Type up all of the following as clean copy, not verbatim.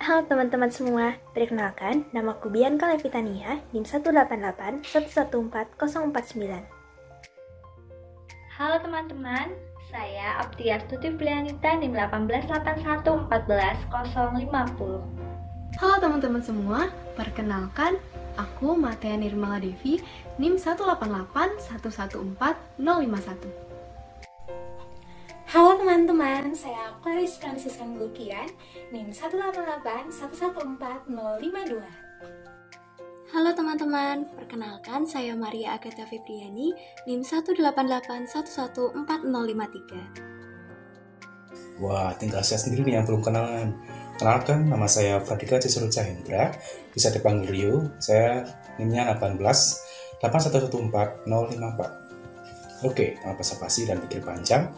Halo teman-teman semua, perkenalkan, namaku Bianca Levitania, NIM 188114049. Halo teman-teman, saya Aptiastuti Prianita, NIM 188114050. Halo teman-teman semua, perkenalkan, aku Matea Nirmala Devi, NIM 188114051. Halo teman-teman, saya Clarice Franciscan Lukian, NIM 188114052. Halo teman-teman, perkenalkan saya Maria Agatha Febriani, NIM 188114053. Wah, tinggal saya sendiri nih yang belum kenalan. Kenalkan, nama saya Fadika Cisuru Cahendra, bisa dipanggil Rio. Saya NIM-nya 188114054. Oke, tanpa basa-basi dan pikir panjang,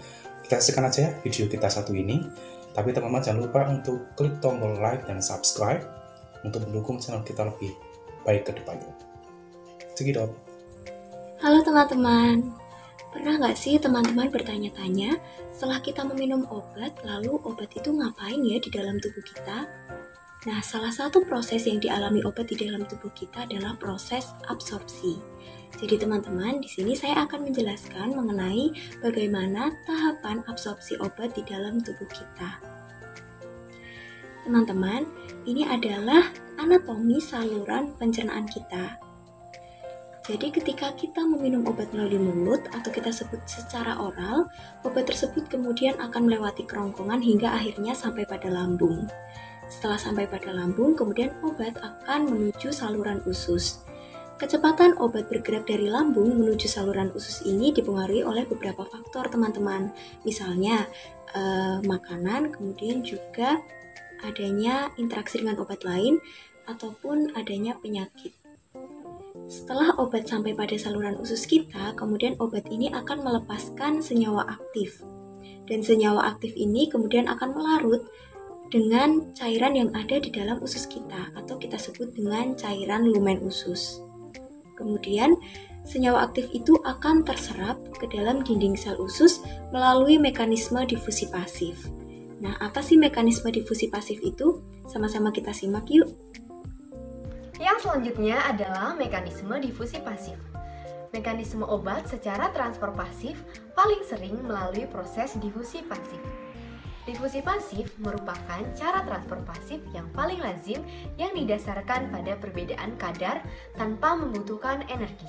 kita saksikan aja ya video kita satu ini. Tapi teman-teman jangan lupa untuk klik tombol like dan subscribe untuk mendukung channel kita lebih baik ke depannya. Cekidot. Halo teman-teman, pernah nggak sih teman-teman bertanya-tanya setelah kita meminum obat, lalu obat itu ngapain ya di dalam tubuh kita? Nah, salah satu proses yang dialami obat di dalam tubuh kita adalah proses absorpsi. Jadi teman-teman, di sini saya akan menjelaskan mengenai bagaimana tahapan absorpsi obat di dalam tubuh kita. Teman-teman, ini adalah anatomi saluran pencernaan kita. Jadi ketika kita meminum obat melalui mulut atau kita sebut secara oral, obat tersebut kemudian akan melewati kerongkongan hingga akhirnya sampai pada lambung. Setelah sampai pada lambung, kemudian obat akan menuju saluran usus. Kecepatan obat bergerak dari lambung menuju saluran usus ini dipengaruhi oleh beberapa faktor teman-teman. Misalnya makanan, kemudian juga adanya interaksi dengan obat lain, ataupun adanya penyakit. Setelah obat sampai pada saluran usus kita, kemudian obat ini akan melepaskan senyawa aktif. Dan senyawa aktif ini kemudian akan melarut dengan cairan yang ada di dalam usus kita, atau kita sebut dengan cairan lumen usus. Kemudian, senyawa aktif itu akan terserap ke dalam dinding sel usus melalui mekanisme difusi pasif. Nah, apa sih mekanisme difusi pasif itu? Sama-sama kita simak yuk. Yang selanjutnya adalah mekanisme difusi pasif. Mekanisme obat secara transport pasif paling sering melalui proses difusi pasif. Difusi pasif merupakan cara transport pasif yang paling lazim yang didasarkan pada perbedaan kadar tanpa membutuhkan energi.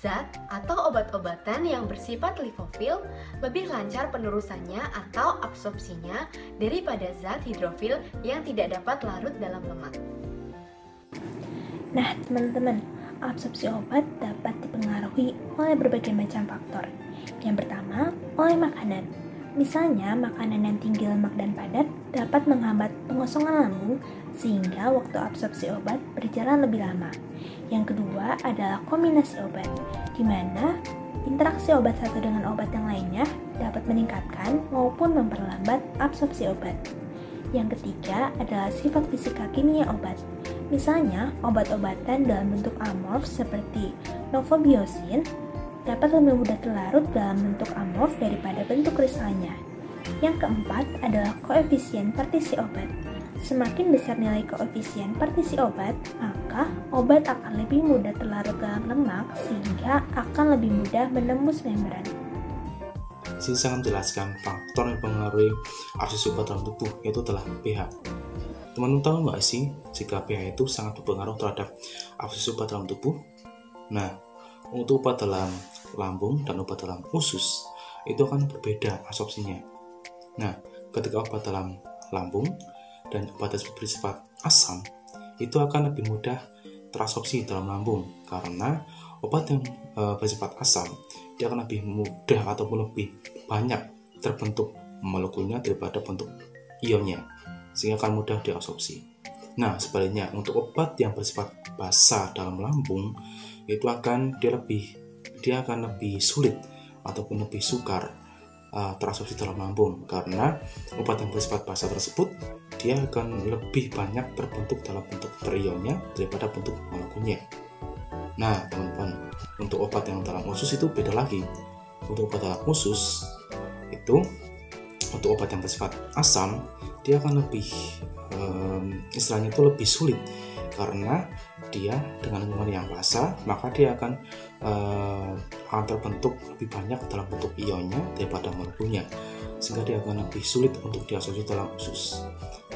Zat atau obat-obatan yang bersifat lipofil lebih lancar penerusannya atau absorpsinya daripada zat hidrofil yang tidak dapat larut dalam lemak. Nah teman-teman, absorpsi obat dapat dipengaruhi oleh berbagai macam faktor. Yang pertama, oleh makanan. Misalnya, makanan yang tinggi lemak dan padat dapat menghambat pengosongan lambung sehingga waktu absorpsi obat berjalan lebih lama. Yang kedua adalah kombinasi obat, di mana interaksi obat satu dengan obat yang lainnya dapat meningkatkan maupun memperlambat absorpsi obat. Yang ketiga adalah sifat fisika kimia obat. Misalnya, obat-obatan dalam bentuk amorf seperti novobiosin dapat lebih mudah terlarut dalam bentuk amorf daripada bentuk kristalnya. Yang keempat adalah koefisien partisi obat. Semakin besar nilai koefisien partisi obat, maka obat akan lebih mudah terlarut dalam lemak sehingga akan lebih mudah menembus membran. Sini saya menjelaskan faktor yang mempengaruhi absorpsi obat dalam tubuh, yaitu adalah pH. Teman-teman tahu nggak sih jika pH itu sangat berpengaruh terhadap absorpsi obat dalam tubuh? Nah, untuk obat dalam lambung dan obat dalam usus itu akan berbeda absorpsinya. Nah, ketika obat dalam lambung dan obat tersebut bersifat asam, itu akan lebih mudah terabsorpsi dalam lambung karena obat yang bersifat asam dia akan lebih mudah ataupun lebih banyak terbentuk molekulnya daripada bentuk ionnya, sehingga akan mudah diabsorpsi. Nah, sebaliknya untuk obat yang bersifat basa dalam lambung itu dia akan lebih sulit ataupun lebih sukar terabsorpsi dalam lambung karena obat yang bersifat basa tersebut dia akan lebih banyak terbentuk dalam bentuk terionnya daripada bentuk molekulnya. Nah, teman-teman, untuk obat yang dalam usus itu beda lagi. Untuk obat dalam usus itu untuk obat yang bersifat asam, dia akan lebih istilahnya itu lebih sulit, karena dia dengan lingkungan yang basah, maka dia akan terbentuk lebih banyak dalam bentuk ionnya daripada molekulnya, sehingga dia akan lebih sulit untuk diabsorpsi dalam usus.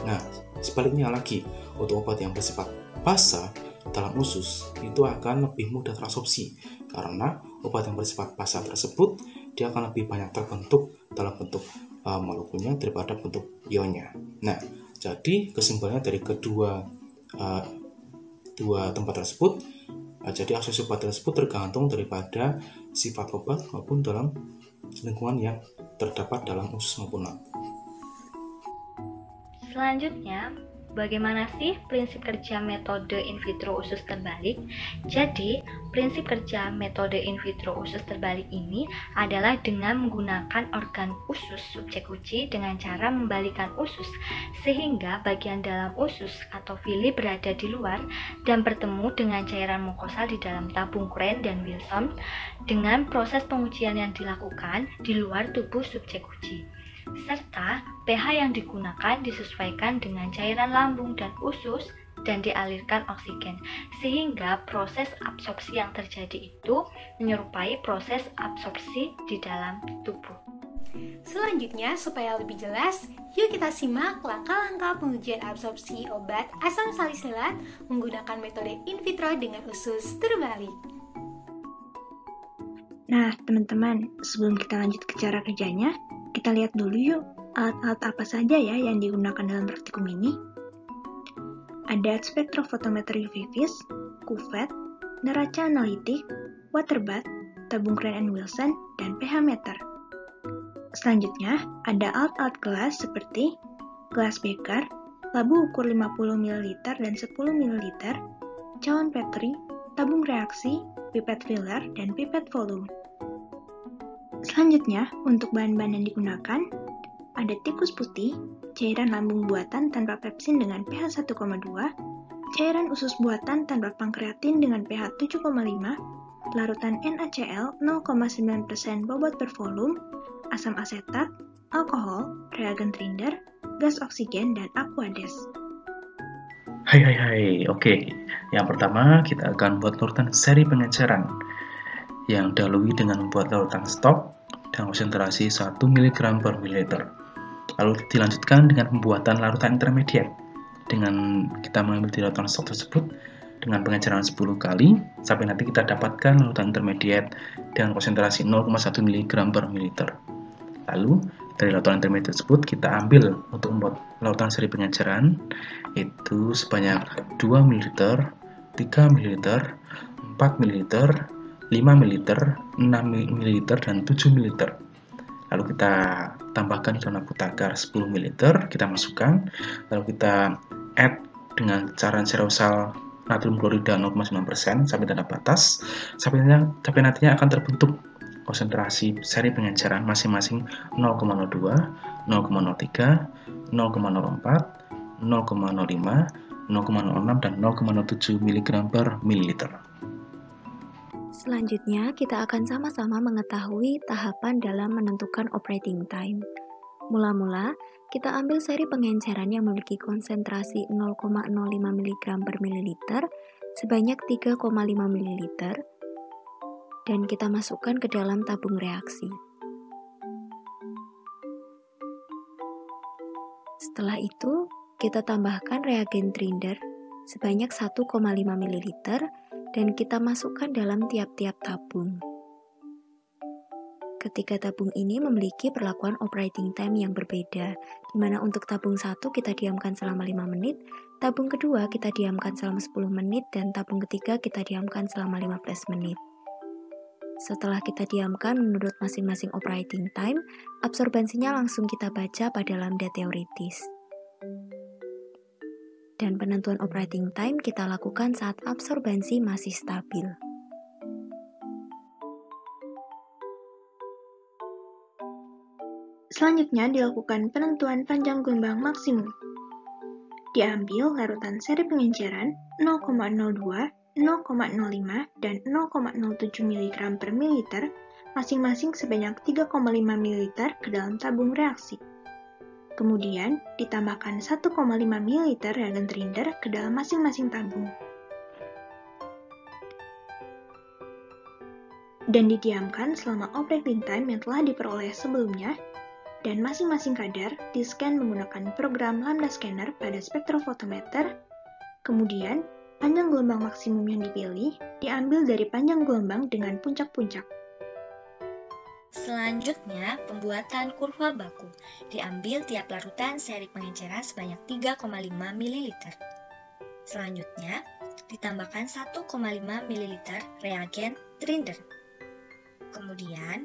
Nah, sebaliknya lagi, untuk obat yang bersifat basah dalam usus itu akan lebih mudah terabsorpsi, karena obat yang bersifat basah tersebut dia akan lebih banyak terbentuk dalam bentuk molekulnya daripada bentuk ionnya. Nah, jadi kesimpulannya dari kedua tempat tersebut, jadi absorpsi obat tersebut tergantung daripada sifat obat maupun dalam lingkungan yang terdapat dalam usus maupun lambung. Selanjutnya, bagaimana sih prinsip kerja metode in vitro usus terbalik? Jadi, prinsip kerja metode in vitro usus terbalik ini adalah dengan menggunakan organ usus subjek uji dengan cara membalikan usus, sehingga bagian dalam usus atau villi berada di luar dan bertemu dengan cairan mukosa di dalam tabung Crane dan Wilson dengan proses pengujian yang dilakukan di luar tubuh subjek uji, serta pH yang digunakan disesuaikan dengan cairan lambung dan usus dan dialirkan oksigen, sehingga proses absorpsi yang terjadi itu menyerupai proses absorpsi di dalam tubuh. Selanjutnya, supaya lebih jelas, yuk kita simak langkah-langkah pengujian absorpsi obat asam salisilat menggunakan metode in vitro dengan usus terbalik. Nah, teman-teman, sebelum kita lanjut ke cara kerjanya, kita lihat dulu yuk alat-alat apa saja ya yang digunakan dalam praktikum ini. Ada spektrofotometer UV vis, kuvet, neraca analitik, water bath, tabung Crane and Wilson, dan pH meter. Selanjutnya, ada alat-alat gelas seperti gelas beker, labu ukur 50 ml dan 10 ml, cawan Petri, tabung reaksi, pipet filler, dan pipet volume. Selanjutnya, untuk bahan-bahan yang digunakan, ada tikus putih, cairan lambung buatan tanpa pepsin dengan pH 1,2, cairan usus buatan tanpa pankreatin dengan pH 7,5, larutan NaCl 0,9% bobot per volume, asam asetat, alkohol, reagen Trinder, gas oksigen, dan aquades. Hai, oke. Yang pertama, kita akan buat larutan seri pengenceran yang dahului dengan membuat larutan stok dengan konsentrasi 1 mg per mililiter. Lalu dilanjutkan dengan pembuatan larutan intermediate dengan kita mengambil di larutan stok tersebut dengan pengenceran 10 kali sampai nanti kita dapatkan larutan intermediate dengan konsentrasi 0,1 mg per mililiter. Lalu dari larutan intermediate tersebut kita ambil untuk membuat larutan seri pengenceran itu sebanyak 2 ml, 3 ml, 4 ml, 5 ml, 6 ml, dan 7 ml. Lalu kita tambahkan dalam agar 10 ml, kita masukkan, lalu kita add dengan cairan serosal natrium klorida 0,9% sampai tanda batas, sampai nantinya akan terbentuk konsentrasi seri pengenceran masing-masing 0,02, 0,03, 0,04, 0,05, 0,06, dan 0,07 mg per mililiter. Selanjutnya, kita akan sama-sama mengetahui tahapan dalam menentukan operating time. Mula-mula, kita ambil seri pengenceran yang memiliki konsentrasi 0,05 mg per mililiter sebanyak 3,5 ml dan kita masukkan ke dalam tabung reaksi. Setelah itu, kita tambahkan reagen Trinder sebanyak 1,5 ml dan kita masukkan dalam tiap-tiap tabung. Ketiga tabung ini memiliki perlakuan operating time yang berbeda, di mana untuk tabung 1 kita diamkan selama 5 menit, tabung kedua kita diamkan selama 10 menit, dan tabung ketiga kita diamkan selama 15 menit. Setelah kita diamkan menurut masing-masing operating time, absorbansinya langsung kita baca pada lambda teoritis. Dan penentuan operating time kita lakukan saat absorbansi masih stabil. Selanjutnya dilakukan penentuan panjang gelombang maksimum. Diambil larutan seri pengenceran 0,02, 0,05, dan 0,07 mg per mililiter, masing-masing sebanyak 3,5 ml ke dalam tabung reaksi. Kemudian, ditambahkan 1,5 ml reagen Trinder ke dalam masing-masing tabung. Dan didiamkan selama operating time yang telah diperoleh sebelumnya, dan masing-masing kadar di-scan menggunakan program Lambda Scanner pada spektrofotometer. Kemudian, panjang gelombang maksimum yang dipilih diambil dari panjang gelombang dengan puncak-puncak. Selanjutnya, pembuatan kurva baku. Diambil tiap larutan seri pengenceran sebanyak 3,5 ml. Selanjutnya, ditambahkan 1,5 ml reagen Trinder. Kemudian,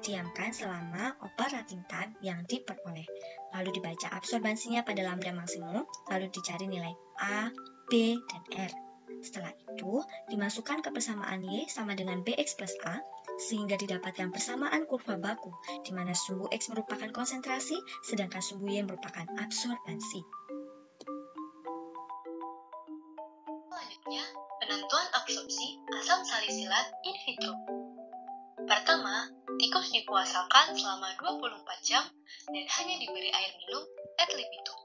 diamkan selama operating time yang diperoleh. Lalu dibaca absorbansinya pada lambda maksimum, lalu dicari nilai A, B, dan R. Setelah itu, dimasukkan ke persamaan Y sama dengan Bx plus A, sehingga didapatkan persamaan kurva baku, di mana sumbu X merupakan konsentrasi, sedangkan sumbu Y merupakan absorbansi. Selanjutnya, penentuan absorpsi asam salisilat in vitro. Pertama, tikus dipuasakan selama 24 jam dan hanya diberi air minum ad libitum.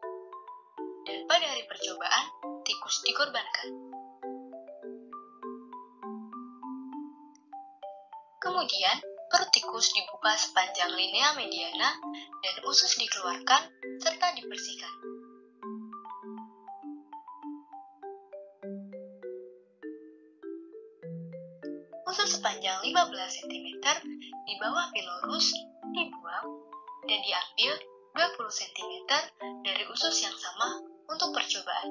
Dan pada hari percobaan, tikus dikorbankan. Kemudian, perut tikus dibuka sepanjang linea mediana dan usus dikeluarkan serta dibersihkan. Usus sepanjang 15 cm di bawah pilorus dibuang dan diambil 20 cm dari usus yang sama untuk percobaan.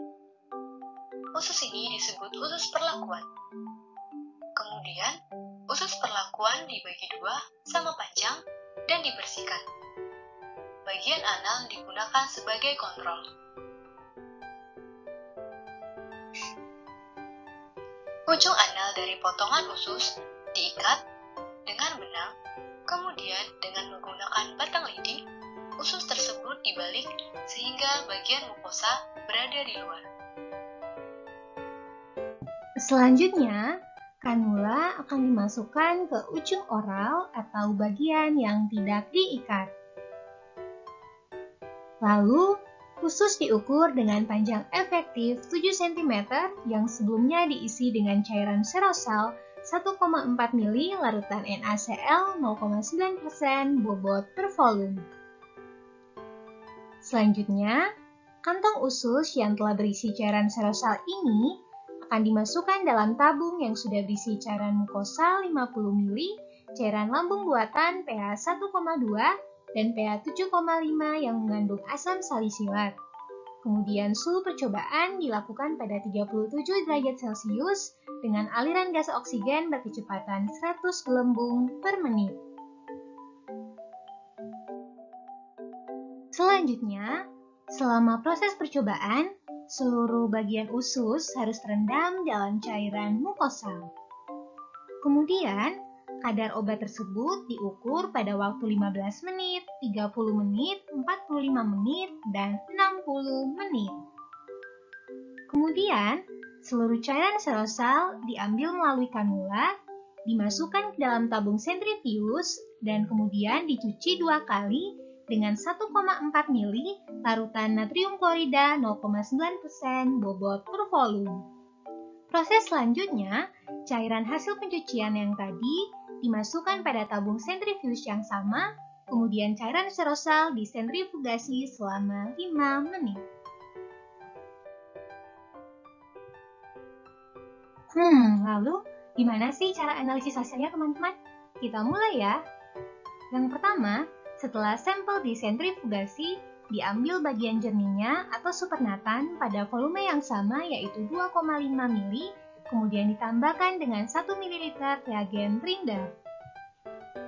Usus ini disebut usus perlakuan. Kemudian, usus perlakuan dibagi dua sama panjang dan dibersihkan. Bagian anal digunakan sebagai kontrol. Ujung anal dari potongan usus diikat dengan benang, kemudian dengan menggunakan batang lidi, usus tersebut dibalik sehingga bagian mukosa berada di luar. Selanjutnya, kanula akan dimasukkan ke ujung oral atau bagian yang tidak diikat. Lalu, usus diukur dengan panjang efektif 7 cm yang sebelumnya diisi dengan cairan serosal 1,4 ml larutan NaCl 0,9% bobot per volume. Selanjutnya, kantong usus yang telah berisi cairan serosal ini akan dimasukkan dalam tabung yang sudah berisi cairan mukosa 50 ml, cairan lambung buatan pH 1,2, dan pH 7,5 yang mengandung asam salisilat. Kemudian suhu percobaan dilakukan pada 37 derajat Celcius dengan aliran gas oksigen berkecepatan 100 gelembung per menit. Selanjutnya, selama proses percobaan, seluruh bagian usus harus terendam dalam cairan mukosa. Kemudian, kadar obat tersebut diukur pada waktu 15 menit, 30 menit, 45 menit, dan 60 menit. Kemudian, seluruh cairan serosal diambil melalui kanula, dimasukkan ke dalam tabung sentrifuge, dan kemudian dicuci 2 kali dengan 1,4 ml larutan natrium klorida 0,9% bobot per volume. Proses selanjutnya, cairan hasil pencucian yang tadi dimasukkan pada tabung sentrifuge yang sama, kemudian cairan serosal disentrifugasi selama 5 menit. Lalu gimana sih cara analisis hasilnya teman-teman? Kita mulai ya. Yang pertama, setelah sampel disentrifugasi, diambil bagian jernihnya atau supernatan pada volume yang sama yaitu 2,5 ml, kemudian ditambahkan dengan 1 ml reagen Trinder.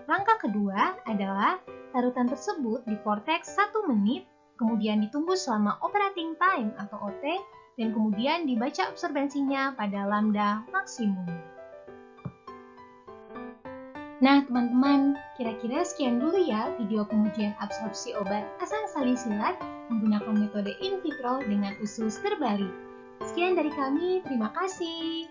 Langkah kedua adalah larutan tersebut divortex 1 menit, kemudian ditunggu selama operating time atau OT, dan kemudian dibaca absorbensinya pada lambda maksimum. Nah teman-teman, kira-kira sekian dulu ya video pengujian absorpsi obat asam salisilat menggunakan metode in vitro dengan usus terbalik. Sekian dari kami, terima kasih.